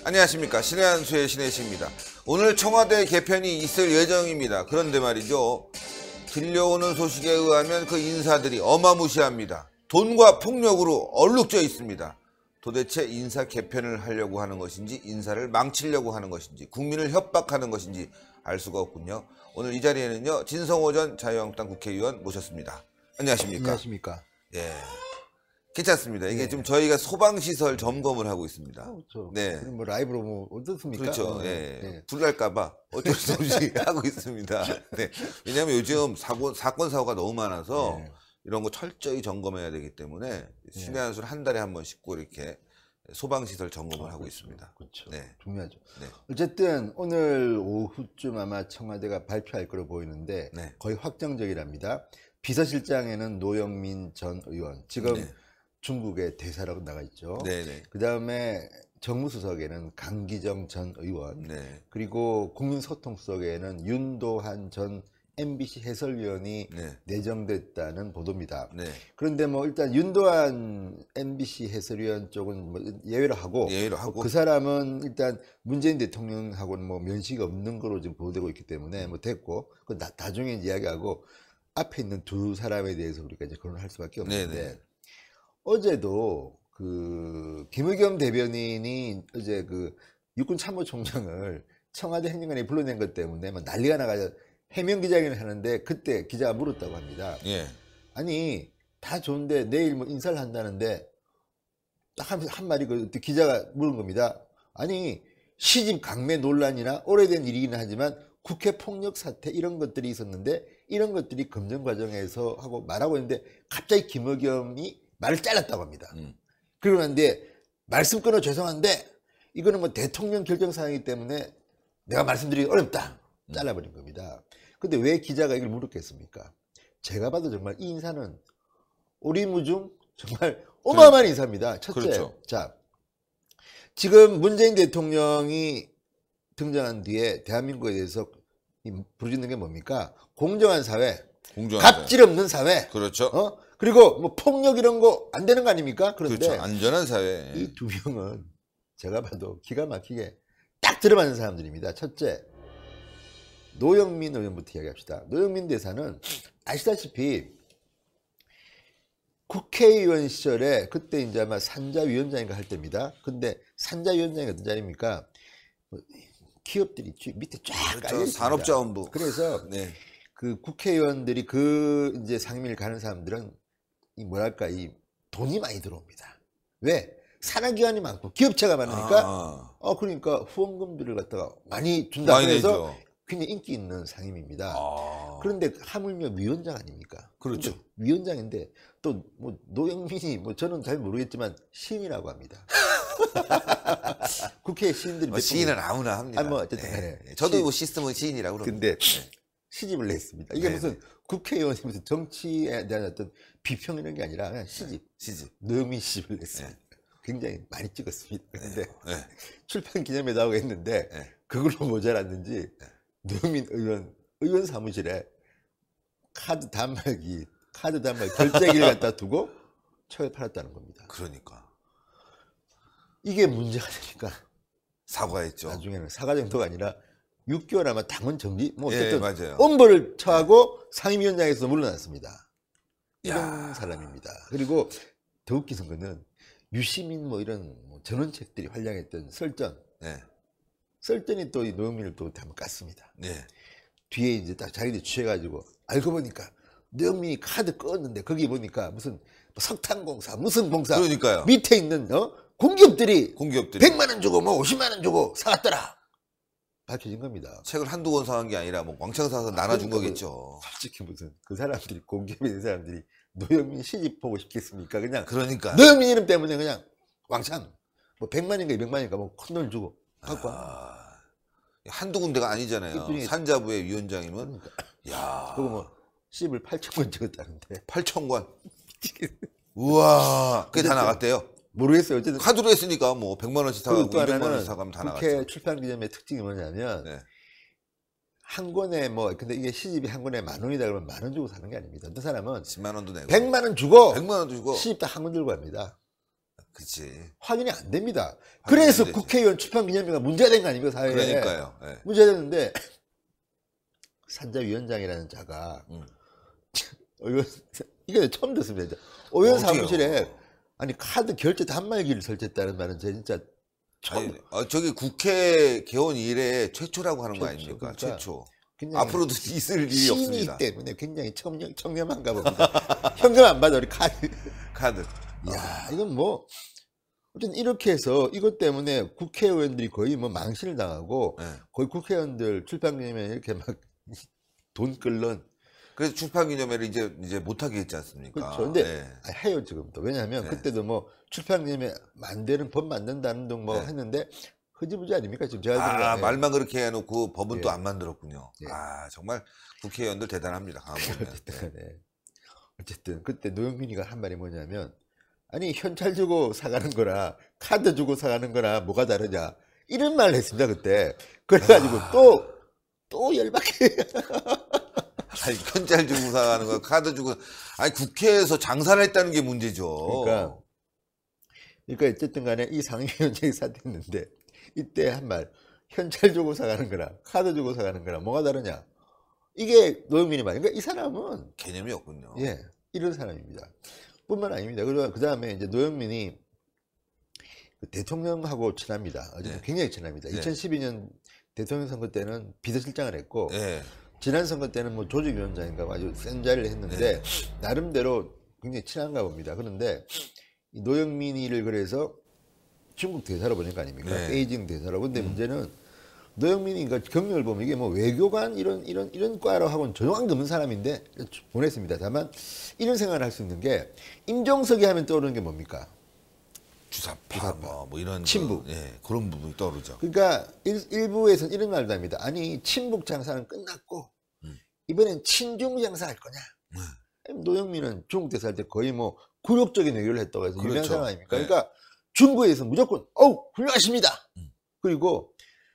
안녕하십니까. 신의 한수의 신혜식입니다. 오늘 청와대 개편이 있을 예정입니다. 그런데 말이죠. 들려오는 소식에 의하면 그 인사들이 어마무시합니다. 돈과 폭력으로 얼룩져 있습니다. 도대체 인사 개편을 하려고 하는 것인지, 인사를 망치려고 하는 것인지, 국민을 협박하는 것인지 알 수가 없군요. 오늘 이 자리에는요, 진성호 전 자유한국당 국회의원 모셨습니다. 안녕하십니까. 안녕하십니까. 예. 괜찮습니다. 이게 네. 좀 저희가 소방시설 점검을 하고 있습니다. 그렇죠. 네. 뭐 라이브로 뭐 어떻습니까? 그렇죠. 네. 예. 불날까봐 어쩔 수 없이 하고 있습니다. 네. 왜냐하면 요즘 사건, 사고가 너무 많아서 네. 이런 거 철저히 점검해야 되기 때문에 신의 한수를 한 달에 한 번씩 꼭 이렇게 소방시설 점검을 하고 있습니다. 그렇죠. 네. 중요하죠. 네. 어쨌든 오늘 오후쯤 아마 청와대가 발표할 거로 보이는데 네. 거의 확정적이랍니다. 비서실장에는 노영민 전 의원, 지금 네. 중국의 대사라고 나가 있죠. 네네. 그 다음에 정무수석에는 강기정 전 의원, 네. 그리고 국민소통수석에는 윤도한 전 MBC 해설위원이 네. 내정됐다는 보도입니다. 네. 그런데 뭐 일단 윤도한 MBC 해설위원 쪽은 뭐 예외로 하고, 그 사람은 일단 문재인 대통령하고는 뭐 면식이 없는 거로 지금 보도되고 있기 때문에 뭐 됐고, 그 나중에 이야기하고 앞에 있는 두 사람에 대해서 우리가 이제 거론할 수밖에 없는데. 네네. 어제도 그 김의겸 대변인이 어제 그 육군참모총장을 청와대 행정관에 불러낸 것 때문에 막 난리가 나가지고 해명 기자회견을 하는데 그때 기자가 물었다고 합니다. 예. 아니 다 좋은데 내일 뭐 인사를 한다는데 딱 한 말이 그 기자가 물은 겁니다. 아니 시집 강매 논란이나 오래된 일이긴 하지만 국회 폭력 사태 이런 것들이 있었는데 이런 것들이 검증 과정에서 하고 말하고 있는데 갑자기 김의겸이 말을 잘랐다고 합니다. 그러는데 말씀 끊어 죄송한데 이거는 뭐 대통령 결정 사항이기 때문에 내가 말씀드리기 어렵다. 잘라버린 겁니다. 근데 왜 기자가 이걸 물었겠습니까? 제가 봐도 정말 이 인사는 오리무중 정말 어마어마한 인사입니다. 첫째, 그렇죠. 자 지금 문재인 대통령이 등장한 뒤에 대한민국에 대해서 부르짖는 게 뭡니까? 공정한 사회, 갑질 없는 사회. 그렇죠. 그리고 뭐 폭력 이런 거 안 되는 거 아닙니까? 그런데 그렇죠. 안전한 사회. 이 두 명은 제가 봐도 기가 막히게 딱 들어맞는 사람들입니다. 첫째, 노영민 의원부터 이야기합시다. 노영민 대사는 아시다시피 국회의원 시절에 그때 이제 아마 산자위원장인가 할 때입니다. 근데 산자위원장이 어떤 자리입니까? 기업들이 밑에 쫙 깔려 있습니다. 산업자원부. 그래서 네. 그 국회의원들이 그 이제 상임위를 가는 사람들은 이 뭐랄까 이 돈이 많이 들어옵니다. 왜? 산하기관이 많고 기업체가 많으니까 그러니까 후원금들을 갖다가 많이 준다. 많이 그래서 내죠. 굉장히 인기 있는 상임입니다. 그런데 하물며 위원장 아닙니까? 그렇죠. 위원장인데 또 뭐 노영민이 뭐 저는 잘 모르겠지만 시인이라고 합니다. 국회 시인들이 뭐 시인은 아무나 합니다. 뭐 어쨌든 간에 저도 뭐 시스템은 시인이라고 그럽니다. 근데 시집을 냈습니다. 이게 무슨 국회의원이 무슨 정치에 대한 어떤 비평 이런 게 아니라 그냥 시집. 노영민 시집을 냈습니다. 굉장히 많이 찍었습니다. 근데 출판 기념회 나오고 했는데 그걸로 모자랐는지 노영민 의원 사무실에 카드 단말기 결제기를 갖다 두고 처에 팔았다는 겁니다. 그러니까 이게 문제가 되니까 사과했죠. 나중에는 사과 정도가 아니라 6개월 아마 당원 정지 뭐 어쨌든 맞아요. 엄벌을 처하고 상임위원장에서 물러났습니다. 이런 사람입니다. 그리고 더 웃긴 거는 유시민 뭐 이런 전원책들이 활량했던 썰전. 썰전이 또 이 노영민을 또 한번 깠습니다. 뒤에 이제 딱 자기들이 취해가지고 알고 보니까 노영민이 카드 껐는데 거기 보니까 무슨 석탄공사 무슨 공사 그러니까요. 밑에 있는 공기업들이 100만 원 주고 뭐 50만 원 주고 사갔더라. 밝혀진 겁니다. 책을 한두 권 사간 게 아니라 뭐 왕창 사서 나눠준 거겠죠. 솔직히 무슨 그 사람들이 공기업에 있는 사람들이 노영민 시집 보고 싶겠습니까? 그냥 그러니까 노영민 이름 때문에 그냥 왕창 뭐 100만인가 200만인가 뭐 큰 돈 주고 갖고 한두 군데가 아니잖아요. 산자부의 위원장이면 야 그거 뭐 시집을 8,000권 찍었다는데 8,000권. 우와 그게 다 나갔대요. 모르겠어요. 어쨌든 카드로 했으니까 뭐 100만 원씩 사가고 또 200만 원씩 사가면 다 나갔죠. 국회 출판 기념회 특징이 뭐냐면 한 권에 뭐 근데 이게 시집이 한 권에 10,000원이다 그러면 10,000원 주고 사는 게 아닙니다. 어떤 사람은 10만 원도 내고 100만 원 주고 100만 원 주고 시집 딱 한 권 들고 갑니다. 그치. 확인이 안 됩니다. 그래서 안 되지. 국회의원 출판기념회가 문제가 된 거 아닙니까, 사회에. 그러니까요. 예. 문제가 됐는데 산자위원장이라는 자가 이게 처음 듣습니다. 의원 어때요? 사무실에 아니 카드 결제 단말기를 설치했다는 말은 진짜 처음. 아니, 저기 국회 개원 이래 최초라고 하는 거 최초, 아닙니까? 그러니까 최초. 굉장히 앞으로도 있을 일이 신이 없습니다. 때문에 굉장히 청렴한가 봅니다. 현금 안 받아 우리 카드. 카드. 야, 이건 뭐 어쨌든 이렇게 해서 이것 때문에 국회의원들이 거의 뭐 망신을 당하고 예. 거의 국회의원들 출판기념회 이렇게 막 돈 끌런. 그래서 출판기념회를 이제 못하게 했지 않습니까? 그렇죠. 근데 예. 해요 지금도. 왜냐하면 네. 그때도 뭐 출판기념회 만드는 법 만든다는 등 뭐 네. 했는데 흐지부지 아닙니까 지금 제가 들은 거. 말만 그렇게 해놓고 법은 예. 또 안 만들었군요. 예. 정말 국회의원들 대단합니다. 강한 보면. 어쨌든 그때 노영민이가 한 말이 뭐냐면 아니 현찰 주고 사가는 거라 카드 주고 사가는 거나 뭐가 다르냐 이런 말을 했습니다 그때. 그래가지고 또 열받게. 아니, 현찰 주고 사가는 거, 카드 주고. 아니, 국회에서 장사를 했다는 게 문제죠. 그러니까 어쨌든 간에 이 상임위원장이 사퇴했는데 이때 한 말 현찰 주고 사가는 거나 카드 주고 사가는 거나 뭐가 다르냐 이게 노영민이 말이에요. 그러니까 이 사람은 개념이 없군요. 예 이런 사람입니다. 뿐만 아닙니다. 그 다음에 이제 노영민이 그 대통령하고 친합니다. 어쨌든 네. 굉장히 친합니다. 네. 2012년 대통령 선거 때는 비서실장을 했고 예. 지난 선거 때는 뭐 조직위원장인가 아주 센 자리를 했는데 나름대로 굉장히 친한가 봅니다. 그런데 이 노영민이를 그래서 중국 대사로 보낸 거 아닙니까? 네. 베이징 대사로. 근데 문제는 노영민이가 경력을 보면 이게 뭐 외교관 이런 과로 하고는 조용한 없는 사람인데 보냈습니다. 다만 이런 생각을 할 수 있는 게 임종석이 하면 떠오르는 게 뭡니까? 주사파, 뭐 이런. 친북. 그런 부분이 떠오르죠. 그러니까 일부에서는 이런 말도 합니다. 아니 친북 장사는 끝났고 이번엔 친중 장사 할 거냐? 노영민은 중국 대사 할 때 거의 뭐 굴욕적인 외교를 했다고 해서 유명한 그렇죠. 사람 아닙니까? 네. 그러니까 중국에서 무조건 훌륭하십니다. 그리고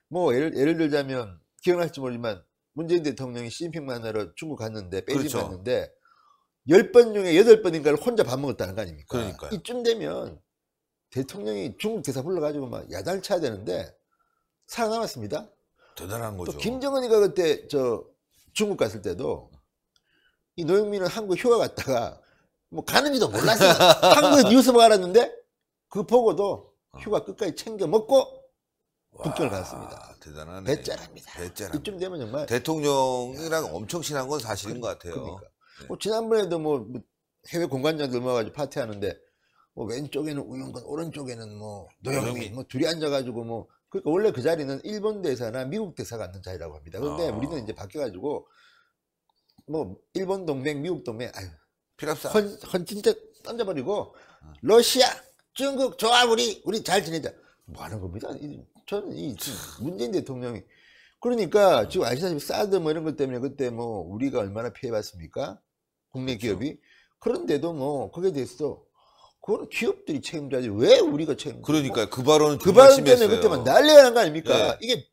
뭐 예를 들자면 기억날지 모르지만 문재인 대통령이 시진핑 만나러 중국 갔는데 베이징 그렇죠. 갔는데 10번 중에 8번인가를 혼자 밥 먹었다는 거 아닙니까? 그러니까요. 이쯤 되면 대통령이 중국 대사 불러가지고 막 야단을 쳐야 되는데 살아남았습니다. 대단한 거죠. 또 김정은이가 그때 저 중국 갔을 때도 이 노영민은 한국 휴가 갔다가 뭐 가는지도 몰랐어요. 한국에 뉴스 보고 알았는데 그 보고도 휴가 끝까지 챙겨 먹고 북경을 갔습니다. 대단하네. 배짜랍니다. 배짜랍니다. 이쯤 되면 정말 대통령이랑 엄청 친한 건 사실인 것 같아요. 그러니까. 뭐 지난번에도 뭐 해외 공관장들 모아가지고 파티하는데 뭐 왼쪽에는 우영건 오른쪽에는 뭐 노영민 뭐 둘이 앉아가지고 뭐 그러니까 원래 그 자리는 일본 대사나 미국 대사가 앉는 자리라고 합니다. 그런데 우리는 이제 바뀌어가지고 뭐 일본 동맹, 미국 동맹 필요 없어. 진짜 던져버리고 러시아, 중국 좋아 우리 잘 지내자 뭐 하는 겁니다. 저는 이 문재인 대통령이 그러니까 지금 아시다시피 사드 뭐 이런 것 때문에 그때 뭐 우리가 얼마나 피해봤습니까? 국내 그렇죠. 기업이. 그런데도 뭐 거기에 대해서 그거는 기업들이 책임져야지 왜 우리가 책임져? 그러니까 그 발언은 그 정말 발언 때문에 심했어요. 그때 막 난리가 난 거 아닙니까? 네. 이게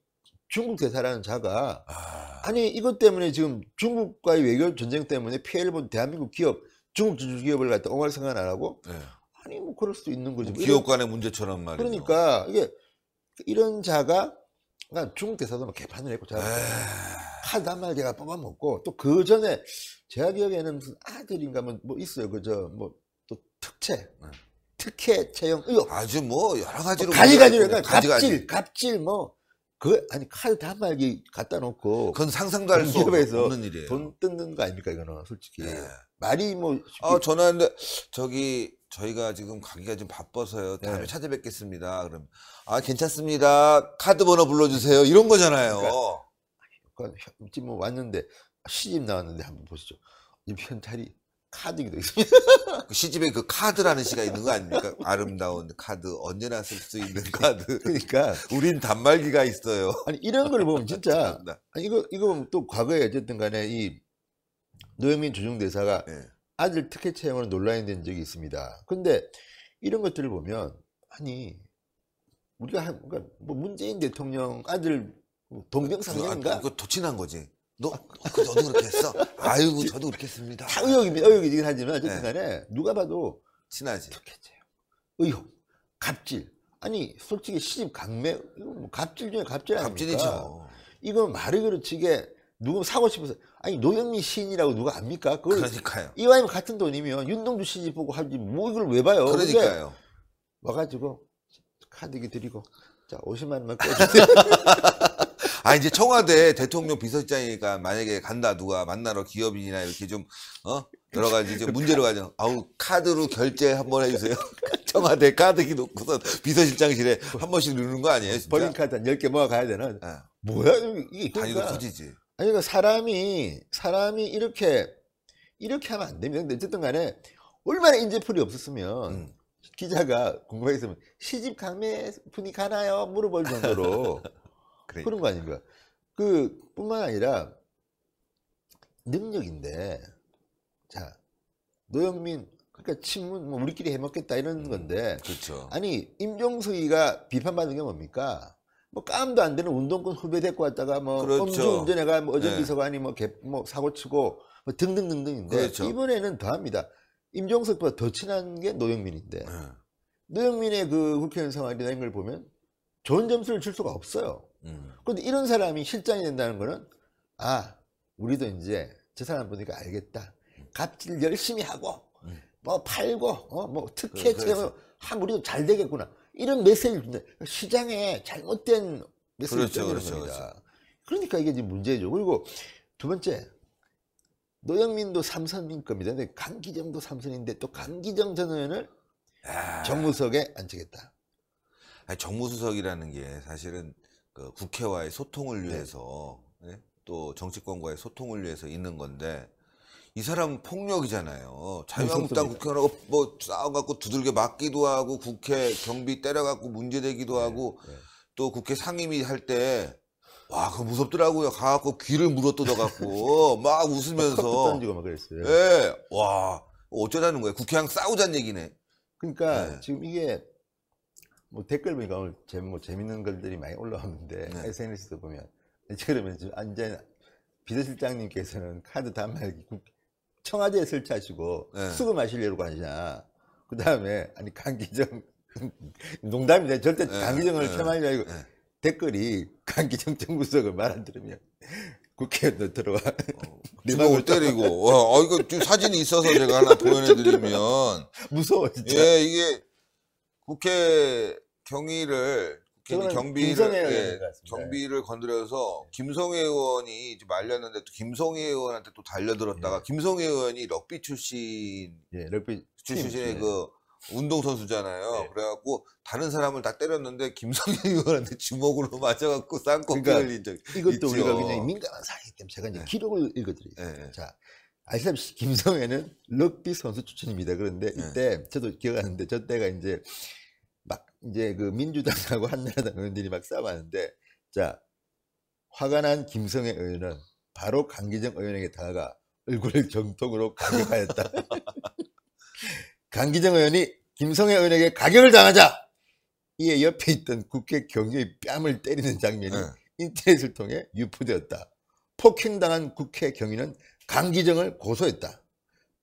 중국 대사라는 자가 아니 이것 때문에 지금 중국과의 외교 전쟁 때문에 피해를 본 대한민국 기업 중국 주주기업을 갖다 옹알 생각 안 하고 네. 아니 뭐 그럴 수도 있는 거지. 뭐 기업 간의 문제처럼 말이죠. 그러니까 이게 이런 자가 그러니까 중국 대사도 막 개판을 했고 제가 카드 한 마리 제가 뽑아먹고 또 그 전에 제가 기억에는 무슨 아들인가 뭐 있어요. 그저 뭐 또 특혜 채용 의혹 아주 뭐 여러 가지로 가지가지로 문제가 그러니까 있거든요. 갑질 뭐 그 아니 카드 한 마리 갖다 놓고 그건 상상도 할 수 기업에서 없는 일이에요. 돈 뜯는 거 아닙니까 이거는 솔직히 네. 말이 뭐 전화했는데 저희가 지금 가기가 좀 바빠서요. 다음에 네. 찾아뵙겠습니다. 그럼 괜찮습니다. 카드 번호 불러주세요. 이런 거잖아요. 지금 뭐 왔는데 시집 나왔는데 한번 보시죠. 이 현찰이 카드기도 있습니다. 그 시집에 그 카드라는 시가 있는 거 아닙니까? 아름다운 카드, 언제나 쓸 수 있는 카드. 그러니까 우린 단말기가 있어요. 아니 이런 걸 보면 진짜 참나. 아니, 이거 보면 또 과거에 어쨌든 간에 이 노영민 주중대사가 네. 아들 특혜 채용으로 논란이 된 적이 있습니다. 근데 이런 것들을 보면 아니 우리가 그러니까 뭐 문재인 대통령 아들 동병상련인가? 그거 도친한 거지. 너도 그렇게 했어? 아이고 저도 그렇게 했습니다. 다 의혹이긴 하지만 어쨌든 간에 누가 봐도 친하지. 특혜 채용 의혹 갑질. 아니 솔직히 시집 강매 이거 뭐 갑질 중에 갑질 아닙니까? 갑질이죠. 이거 말이 그렇지게 누구 사고 싶어서 아니 노영민 시인이라고 누가 압니까? 그걸 그러니까요. 이와이면 같은 돈이면 윤동주 시집 보고 하지 뭐 이걸 왜 봐요? 근데 그러니까요. 와가지고 카드기 드리고 자 50만 원만 꺼주세요. 아, 이제 청와대 대통령 비서실장이니까 만약에 간다, 누가 만나러 기업인이나 이렇게 좀, 여러 가지 좀 문제로 가죠. 아우, 카드로 결제 한번 해주세요. 청와대 카드기 놓고서 비서실장실에 한 번씩 누르는 거 아니에요? 진짜? 버림카드 한 10개 모아 가야 되는. 예. 뭐야 이게 단위도 그러니까 커지지. 아니 그러니까 사람이 이렇게 하면 안 됩니다. 근데 어쨌든 간에 얼마나 인재풀이 없었으면 기자가 궁금해서 시집 강매 분이 가나요? 물어볼 정도로 그래. 그런 거 아닙니까? 그 뿐만 아니라 능력인데 자 노영민 그러니까 친문 뭐 우리끼리 해먹겠다 이런 건데 그렇죠. 아니 임종수이가 비판받는 게 뭡니까? 뭐 깜도 안 되는 운동권 후배 데리고 왔다가 뭐 그렇죠. 음주운전해가 뭐 어전 네. 비서관이 뭐 사고 치고 뭐 등등등등인데 그렇죠. 이번에는 더합니다. 임종석보다 더 친한 게 노영민인데 예. 노영민의 그 국회의원 생활이나 이런 걸 보면 좋은 점수를 줄 수가 없어요. 그런데 이런 사람이 실장이 된다는 거는 아 우리도 이제 저 사람 보니까 알겠다. 갑질 열심히 하고 뭐 팔고 뭐 특혜 체험 하면 우리도 잘 되겠구나. 이런 메시지를 준다. 시장에 잘못된 메시지를 그렇죠, 전하는 그렇죠, 겁니다. 그렇죠. 그러니까 이게 지금 문제죠. 그리고 두 번째 노영민도 삼선인 겁니다. 근데 강기정도 삼선인데 또 강기정 전 의원을 정무석에 앉히겠다. 아니, 정무수석이라는 게 사실은 그 국회와의 소통을 위해서 예? 또 정치권과의 소통을 위해서 있는 건데 이 사람 폭력이잖아요. 자유한국당 무섭습니다. 국회의원하고 뭐 싸워갖고 두들겨 맞기도 하고 국회 경비 때려갖고 문제되기도 하고 또 국회 상임위 할 때 와, 그거 무섭더라고요. 가갖고 귀를 물어뜯어갖고 막 컵도 웃으면서 던지고 막 그랬어요. 예, 와 어쩌자는 거예요. 국회랑 싸우자는 얘기네. 그러니까 네. 지금 이게 뭐 댓글 보니까 오늘 재밌는 글들이 많이 올라왔는데 네. SNS도 보면 그러면 지금 완전 비서실장님께서는 카드 단말기 청와대에 설치하시고 네. 수금하시려고 하시냐. 그 다음에 아니 강기정 농담입니다. 절대 네. 강기정을 네. 폄하하지 말고 네. 댓글이 강기정 정무수석을 말 안 들으면 국회의원 들어와 주먹을 때리고 와, 이거 지금 사진이 있어서 제가 하나 보여드리면 무서워 진짜. 예, 이게 국회 경위를 저거는 경비를 김성애 예, 의원인 것 같습니다. 경비를 건드려서 김성애 의원이 이제 말렸는데 또 김성애 의원한테 또 달려들었다가 김성애 의원이 럭비 출신 예, 럭비 출신의 팀, 그 운동선수잖아요. 네. 그래갖고 다른 사람을 다 때렸는데 김성애 의원한테 주먹으로 맞아갖고 쌍꺼풀 그러니까 흘린 적 이것도 있죠. 우리가 굉장히 민감한 사항이기 때문에 제가 이제 기록을 읽어드리겠습니다. 네. 자, 아시다시피 김성애는 럭비 선수 출신입니다. 그런데 이때 저도 기억하는데 저 때가 이제 막 이제 그 민주당하고 한나라당 의원들이 막 싸워하는데 자 화가 난 김성애 의원은 바로 강기정 의원에게 다가가 얼굴을 정통으로 가격하였다. 강기정 의원이 김성애 의원에게 가격을 당하자. 이에 옆에 있던 국회 경위의 뺨을 때리는 장면이 인터넷을 통해 유포되었다. 폭행당한 국회 경위는 강기정을 고소했다.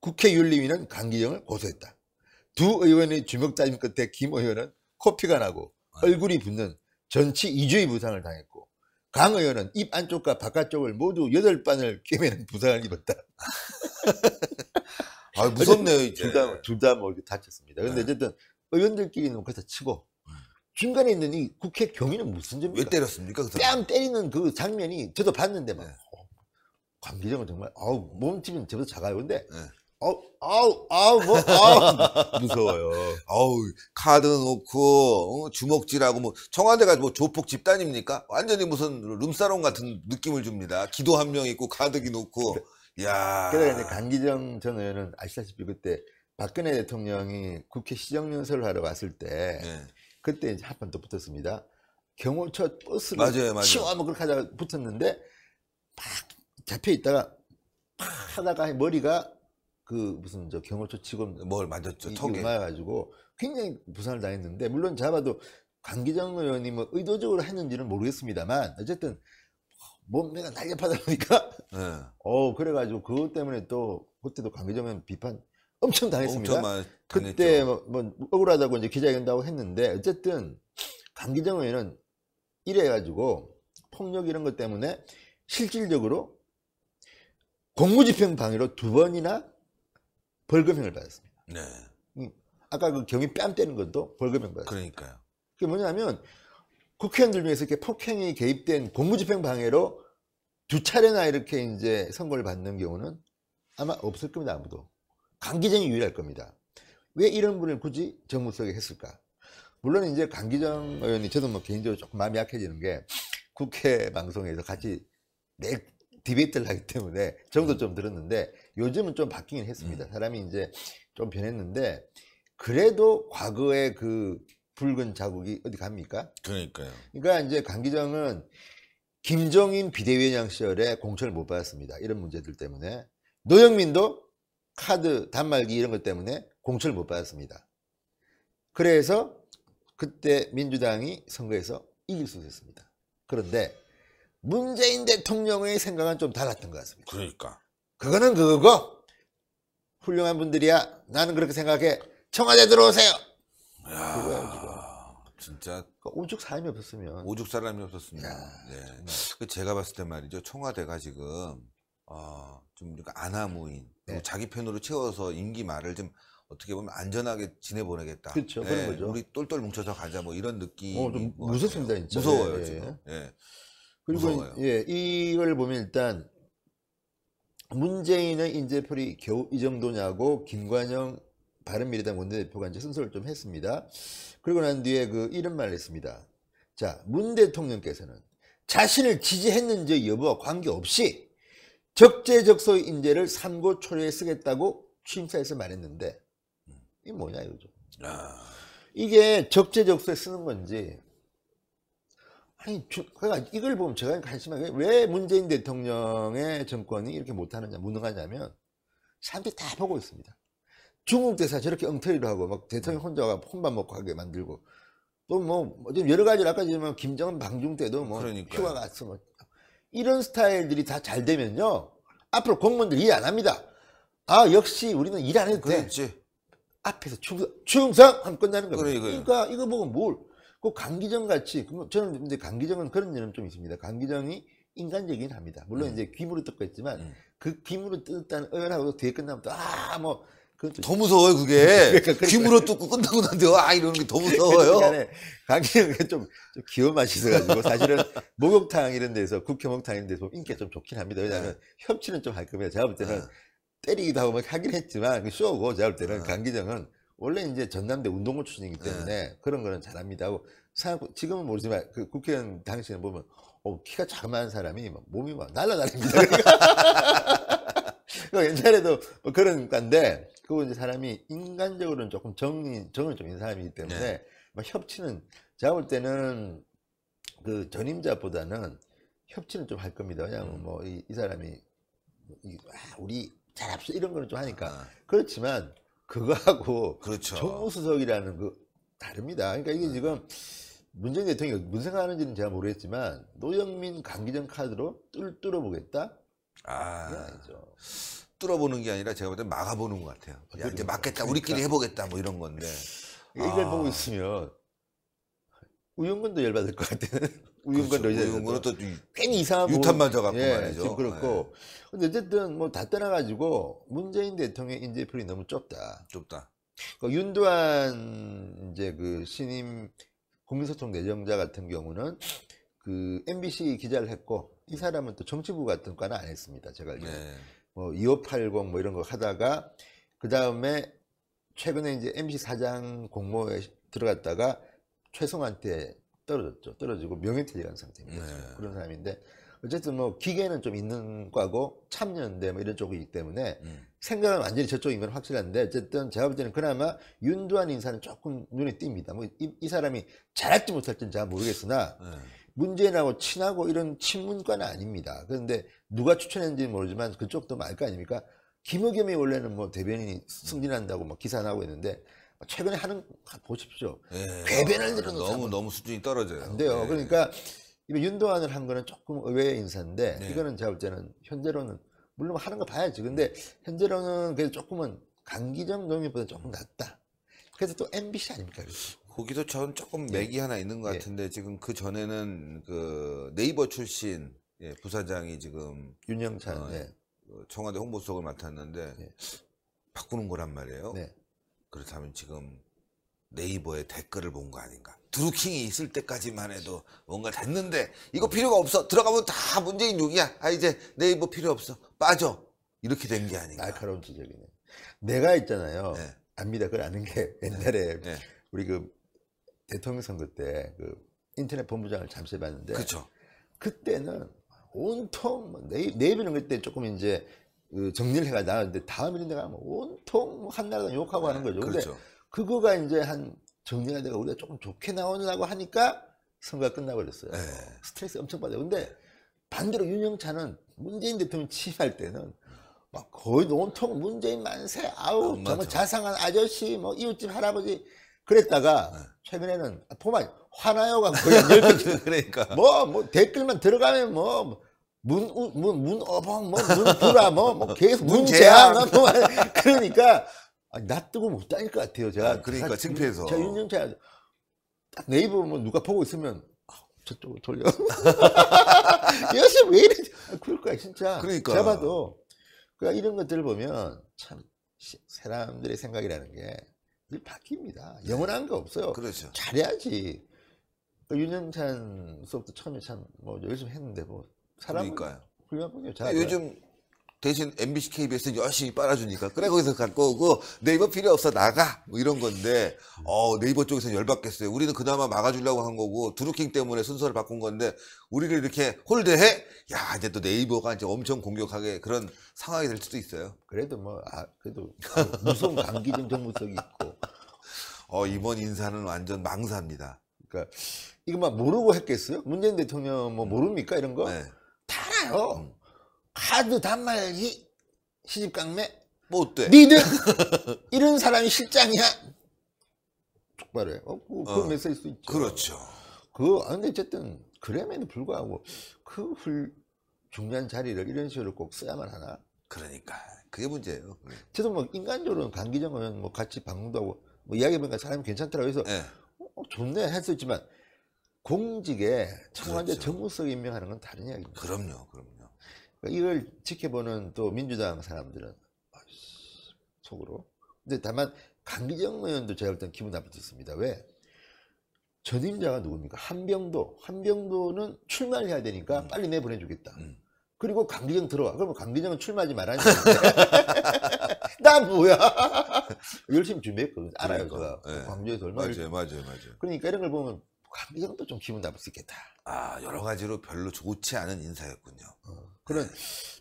국회 윤리위는 강기정을 고소했다. 두 의원의 주먹 다짐 끝에 김 의원은 코피가 나고 얼굴이 붓는 전치 2주의 부상을 당했고 강 의원은 입 안쪽과 바깥쪽을 모두 8반을 꿰매는 부상을 입었다. 아, 무섭네요 이제. 둘 다 뭐 이렇게 다쳤습니다. 근데 어쨌든 의원들끼리는 그렇다 치고 중간에 있는 이 국회 경위는 무슨 점입니까? 왜 때렸습니까 그 사람? 뺨 때리는 그 장면이 저도 봤는데 막 강기정은 정말 몸집은 저보다 작아요. 근데 무서워요. 아우 카드 놓고 주먹질하고 뭐 청와대가 뭐 조폭 집단입니까? 완전히 무슨 룸사롱 같은 느낌을 줍니다. 기도 한 명 있고 카드기 놓고. 야. 그래서 이제 강기정 전 의원은 아시다시피 그때 박근혜 대통령이 국회 시정연설을 하러 왔을 때 그때 이제 한 번 더 붙었습니다. 경호처 버스를 맞아요. 치워하면 그렇게 하다가 붙었는데 막 잡혀 있다가 팍 하다가 머리가 그 무슨 저 경호처 직원 뭘 맞았죠? 턱에. 맞아가지고 굉장히 부상을 당했는데 물론 잡아도 강기정 의원이 뭐 의도적으로 했는지는 모르겠습니다만 어쨌든 몸매가 날렵하다 보니까 그래가지고 그것 때문에 또 그때도 강기정 의원 비판 엄청 당했습니다. 그때 뭐 억울하다고 이제 기자회견도 했는데 어쨌든 강기정 의원은 이래가지고 폭력 이런 것 때문에 실질적으로 공무집행 방해로 2번이나 벌금형을 받았습니다. 네. 아까 그 경위 뺨 때는 것도 벌금형 받았습니다. 그러니까요. 그게 뭐냐면 국회의원들 중에서 이렇게 폭행이 개입된 공무집행 방해로 2차례나 이렇게 이제 선고를 받는 경우는 아마 없을 겁니다. 아무도. 강기정이 유일할 겁니다. 왜 이런 분을 굳이 정무수석에 했을까? 물론 이제 강기정 의원이 저도 뭐 개인적으로 조금 마음이 약해지는 게 국회 방송에서 같이 내 디베이트를 하기 때문에 정도 좀 들었는데 요즘은 좀 바뀌긴 했습니다. 사람이 이제 좀 변했는데 그래도 과거의 그 붉은 자국이 어디 갑니까? 그러니까요. 그러니까 이제 강기정은 김종인 비대위원장 시절에 공천을 못 받았습니다. 이런 문제들 때문에. 노영민도 카드 단말기 이런 것 때문에 공천을 못 받았습니다. 그래서 그때 민주당이 선거에서 이길 수 있었습니다. 그런데 문재인 대통령의 생각은 좀 달랐던 것 같습니다. 그러니까. 그거는 그거고 훌륭한 분들이야. 나는 그렇게 생각해. 청와대 들어오세요. 그거야 지금. 진짜 오죽 사람이 없었으면. 오죽 사람이 없었습니다. 네. 그 제가 봤을 때 말이죠. 청와대가 지금 좀 아나무인 네. 자기 편으로 채워서 임기 말을 좀 어떻게 보면 안전하게 지내보내겠다. 그렇죠. 그런 거죠. 우리 똘똘 뭉쳐서 가자 뭐 이런 느낌. 좀 무섭습니다 진짜. 무서워요 예, 지금. 예. 그리고 무서워요. 예, 이걸 보면 일단 문재인의 인재풀이 겨우 이 정도냐고 김관영 바른미래당 원내대표가 이제 순서를 좀 했습니다. 그리고 난 뒤에 그 이런 말을 했습니다. 자, 문 대통령께서는 자신을 지지했는지 여부와 관계없이 적재적소의 인재를 삼고초려에 쓰겠다고 취임사에서 말했는데 이게 뭐냐 이거죠. 이게 적재적소에 쓰는 건지 아니 그러니까 이걸 보면 제가 관심하게 왜 문재인 대통령의 정권이 이렇게 못하느냐 무능하냐면 사람들이 다 보고 있습니다. 중국 대사 저렇게 엉터리로 하고 막 대통령 혼자 혼밥 먹고 하게 만들고 또 뭐 여러 가지를 아까 지금 김정은 방중 때도 뭐 휴가 갔어 뭐 이런 스타일들이 다 잘 되면요 앞으로 공무원들 일 안 합니다. 아 역시 우리는 일 안 해도 돼. 그렇지. 앞에서 충성 하면 끝나는 겁니다. 그래. 그러니까 이거 보고 뭘 그 강기정 같이 저는 이제 강기정은 그런 점은 좀 있습니다. 강기정이 인간적이긴 합니다. 물론 이제 귀무로 뜯고 있지만 그 귀무로 뜯었다는 의원하고 뒤에 끝나면 또 뭐 더 무서워요 그게. 그러니까. 귀무로 뜯고 끝나고 난데 이러는 게 더 무서워요. 강기정이 좀 귀여운 맛이 있어가지고 사실은 목욕탕 이런 데서 국회 목욕탕 이런 데서 인기가 좀 좋긴 합니다. 왜냐하면 협치는 좀 할 겁니다. 제가 볼 때는 때리기도 하고 막 하긴 했지만 그 쇼고 제가 볼 때는 강기정은 원래 이제 전남대 운동부 출신이기 때문에 그런 거는 잘합니다. 하고 지금은 모르지만 그 국회의원 당시에는 보면 키가 자그마한 사람이 막 몸이 막 날라다닙니다. 그러니까 옛날에도 뭐 그런 건데 그거 이제 사람이 인간적으로는 조금 정을 좀 있는 사람이기 때문에 막 협치는 제가 볼 때는 그 전임자보다는 협치는 좀 할 겁니다. 왜냐하면 뭐 이 사람이 우리 잘합시다 이런 거는 좀 하니까 그렇지만 그거하고 그렇죠. 정무수석이라는 거 다릅니다. 그러니까 이게 지금 문재인 대통령이 무슨 생각하는지는 제가 모르겠지만 노영민 강기정 카드로 뚫어 보겠다? 아니죠. 뚫어보는 게 아니라 제가 볼 때 막아보는 것 같아요. 야, 이제 막겠다. 우리끼리 해보겠다. 뭐 이런 건데. 이걸 보고 있으면 우영근도 열받을 것 같아요. 우영근도 우영근은 또 괜히 이상한 유탄 맞아갖고 말이죠. 지금 그렇고. 근데 어쨌든 뭐 다 떠나가지고 문재인 대통령의 인재풀이 너무 좁다. 그 윤두한 이제 그 신임 국민소통 내정자 같은 경우는 그 MBC 기자를 했고 이 사람은 또 정치부 같은 과는 안 했습니다. 제가 알기로는. 뭐 2580 뭐 이런 거 하다가 그 다음에 최근에 이제 MBC 사장 공모에 들어갔다가 최송한테 떨어지고 명예퇴직한 상태입니다. 그런 사람인데 어쨌든 뭐 기계는 좀 있는 과고 참여연대 뭐 이런 쪽이기 때문에 생각은 완전히 저쪽인 건 확실한데 어쨌든 제가 볼 때는 그나마 윤두한 인사는 조금 눈에 띕니다. 뭐 이 사람이 잘할지 못할지는 잘 모르겠으나 문재인하고 친하고 이런 친문과는 아닙니다. 그런데 누가 추천했는지는 모르지만 그쪽도 말 거 아닙니까? 김의겸이 원래는 뭐 대변인이 승진한다고 막 기사 나오고 있는데 최근에 하는 보십시오. 궤변을 늘어놓고 너무 수준이 떨어져요. 안 돼요. 그러니까 윤도환을 한 거는 조금 의외의 인사인데 이거는 제가 볼 때는 현재로는 물론 하는 거 봐야지. 근데 현재로는 그래도 조금은 강기정 노무현보다 조금 낫다. 그래서 또 MBC 아닙니까? 거기도 전 조금 맥이 하나 있는 것 같은데 지금 그 전에는 그 네이버 출신 부사장이 지금 윤영찬. 청와대 홍보수석을 맡았는데 바꾸는 거란 말이에요. 네. 그렇다면 지금 네이버에 댓글을 본 거 아닌가? 드루킹이 있을 때까지만 해도 뭔가 됐는데 이거 필요가 없어. 들어가면 다 문재인 욕이야. 아 이제 네이버 필요 없어. 빠져. 이렇게 된 게 아닌가? 날카로운 지적이네. 내가 있잖아요. 네. 압니다. 그걸 아는 게 옛날에 네. 우리 그 대통령 선거 때 그 인터넷 본부장을 잠시 해봤는데 그렇죠. 그때는 온통 네이버는 그때 조금 이제 그 정리를 해가 나왔는데 다음 이런 데 가면 온통 한나라당 욕하고 하는 거죠. 근데 그렇죠. 그거가 이제 한 정리가 돼가 우리가 조금 좋게 나오려고 하니까 선거가 끝나버렸어요. 네. 스트레스 엄청 받아요. 근데 반대로 윤영찬은 문재인 대통령 취임할 때는 막 거의 온통 문재인 만세, 아우 정말 맞아. 자상한 아저씨, 뭐 이웃집 할아버지 그랬다가 최근에는 보면 화나요가 거의 한 10개 그러니까 뭐 댓글만 들어가면 뭐 문어벙 뭐 문구라 뭐 계속 문재앙 뭐 그러니까 놔두고 못 다닐 것 같아요. 제가 그러니까 창피해서. 제가 윤영찬 딱 네이버 뭐 누가 보고 있으면 저쪽으로 돌려. 여기서 왜 이래? 그럴 거야 진짜. 그러니까. 제가 봐도 그러니까 이런 것들을 보면 참 사람들의 생각이라는 게 늘 바뀝니다. 영원한 거 없어요. 그렇죠. 잘해야지. 윤영찬 수업도 처음에 참 뭐 열심히 했는데 뭐 사람은 그러니까요. 훌륭하군요. 요즘 대신 MBC, KBS 열심히 빨아주니까 그래 거기서 갖고 오고 네이버 필요 없어 나가 뭐 이런 건데 네이버 쪽에서 열받겠어요. 우리는 그나마 막아주려고 한 거고 드루킹 때문에 순서를 바꾼 건데 우리를 이렇게 홀대해? 야 이제 또 네이버가 이제 엄청 공격하게 그런 상황이 될 수도 있어요. 그래도 그래도 무서운 강기정 정무석이 있고 이번 인사는 완전 망사입니다. 그러니까 이거 막 모르고 했겠어요? 문재인 대통령 뭐 모릅니까 이런 거? 네. 다 알아요. 카드 단말기 시집 강매 뭐 어때? 니들 이런 사람이 실장이야. 족발해. 그 메시지일 수 있죠. 그렇죠. 근데 어쨌든 그럼에도 불구하고 그 중요한 자리를 이런 식으로 꼭 써야만 하나? 그러니까 그게 문제예요. 저도 뭐 인간적으로는 강기정 의원 뭐 같이 방문도 하고 뭐 이야기해보니까 사람이 괜찮더라고 해서 네. 좋네 할 수 있지만 공직에 청와대 그렇죠. 정무석 임명하는 건 다른 이야기입니다. 그럼요. 그러니까 이걸 지켜보는 또 민주당 사람들은 속으로. 근데 다만 강기정 의원도 제가 볼 땐 기분 나쁘셨습니다. 왜? 전임자가 누굽니까? 한병도는 출마를 해야 되니까 빨리 내보내주겠다. 그리고 강기정 들어와. 그러면 강기정은 출마하지 말아야 되는데 나 뭐야? 열심히 준비했거든요. 알아요. 그러니까. 제가 네. 광주에서 얼마나 맞아요. 그러니까 이런 걸 보면 강기정도 좀 기분 나쁠 수 있겠다. 여러 가지로 별로 좋지 않은 인사였군요. 그런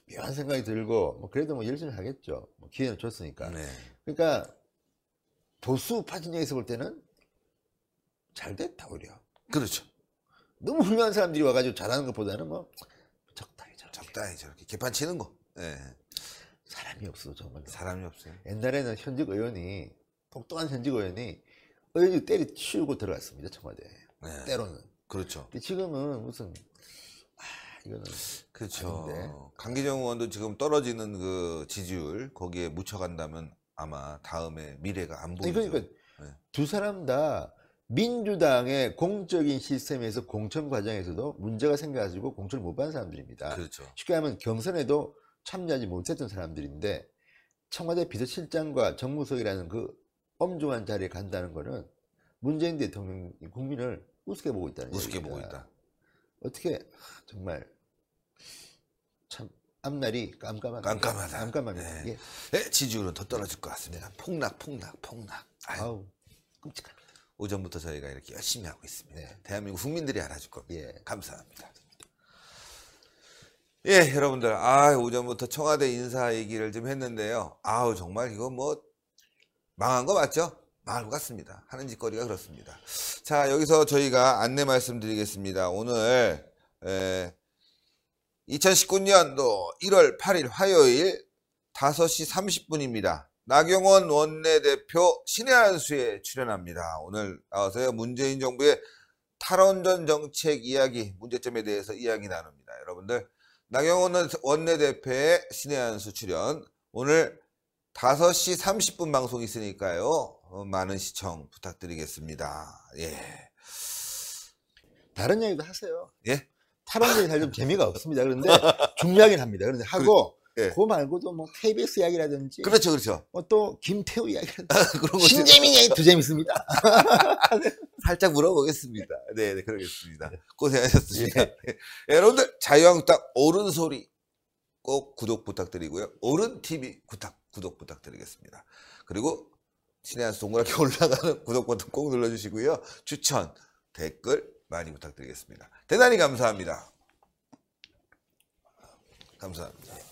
묘한 생각이 들고 뭐 그래도 뭐 열심히 하겠죠. 뭐 기회는 줬으니까. 네. 그러니까 보수파 진영에서 볼 때는 잘 됐다 오히려. 그렇죠. 너무 훌륭한 사람들이 와가지고 잘하는 것보다는 뭐 적당히 저렇게 개판 치는 거. 네. 사람이 없어 정말. 사람이 없어요. 옛날에는 현직 의원이 똑똑한 현직 의원이 때려치우고 들어갔습니다 청와대에. 네. 때로는. 그렇죠. 지금은 무슨 이거는 그렇죠. 아닌데. 강기정 의원도 지금 떨어지는 그 지지율 거기에 묻혀간다면 아마 다음에 미래가 안 보이죠. 그러니까 네. 두 사람 다 민주당의 공적인 시스템에서 공천 과정에서도 문제가 생겨가지고 공천을 못 받은 사람들입니다. 그렇죠. 쉽게 하면 경선에도 참여하지 못했던 사람들인데 청와대 비서실장과 정무석이라는 그 엄중한 자리에 간다는 거는 문재인 대통령이 국민을 우습게 보고 있다는 우습게 얘기입니다. 보고 있다. 어떻게 정말 참 앞날이 깜깜합니다. 네. 네, 지지율은 더 떨어질 것 같습니다. 폭락. 아우 끔찍합니다. 오전부터 저희가 이렇게 열심히 하고 있습니다. 네. 대한민국 국민들이 알아줄 겁니다. 예. 감사합니다. 예, 여러분들, 오전부터 청와대 인사 얘기를 좀 했는데요. 정말 이거 뭐 망한 거 맞죠? 망한 것 같습니다. 하는 짓거리가 그렇습니다. 자, 여기서 저희가 안내 말씀드리겠습니다. 오늘 2019년도 1월 8일 화요일 5시 30분입니다. 나경원 원내대표 신의 한수에 출연합니다. 오늘 나와서요 문재인 정부의 탈원전 정책 이야기, 문제점에 대해서 이야기 나눕니다. 여러분들 나경원 원내대표의 신의 한수 출연 오늘 5시 30분 방송 있으니까요. 많은 시청 부탁드리겠습니다. 예. 다른 얘기도 하세요. 예? 탈원전이 사실 좀 재미가 없습니다. 그런데 중요하긴 합니다. 그런데 하고 예. 그거 말고도 뭐 KBS 이야기라든지 그렇죠, 그렇죠. 또 김태우 이야기라든지 그런 거 신재민 이야기 더 재밌습니다. 살짝 물어보겠습니다. 네, 네, 그러겠습니다. 고생하셨습니다. 예, 여러분들 자유한국당 옳은 소리 꼭 구독 부탁드리고요. 옳은 TV 구독 부탁드리겠습니다. 그리고 신의 한수 동그랗게 올라가는 구독 버튼 꼭 눌러주시고요. 추천, 댓글 많이 부탁드리겠습니다. 대단히 감사합니다. 감사합니다.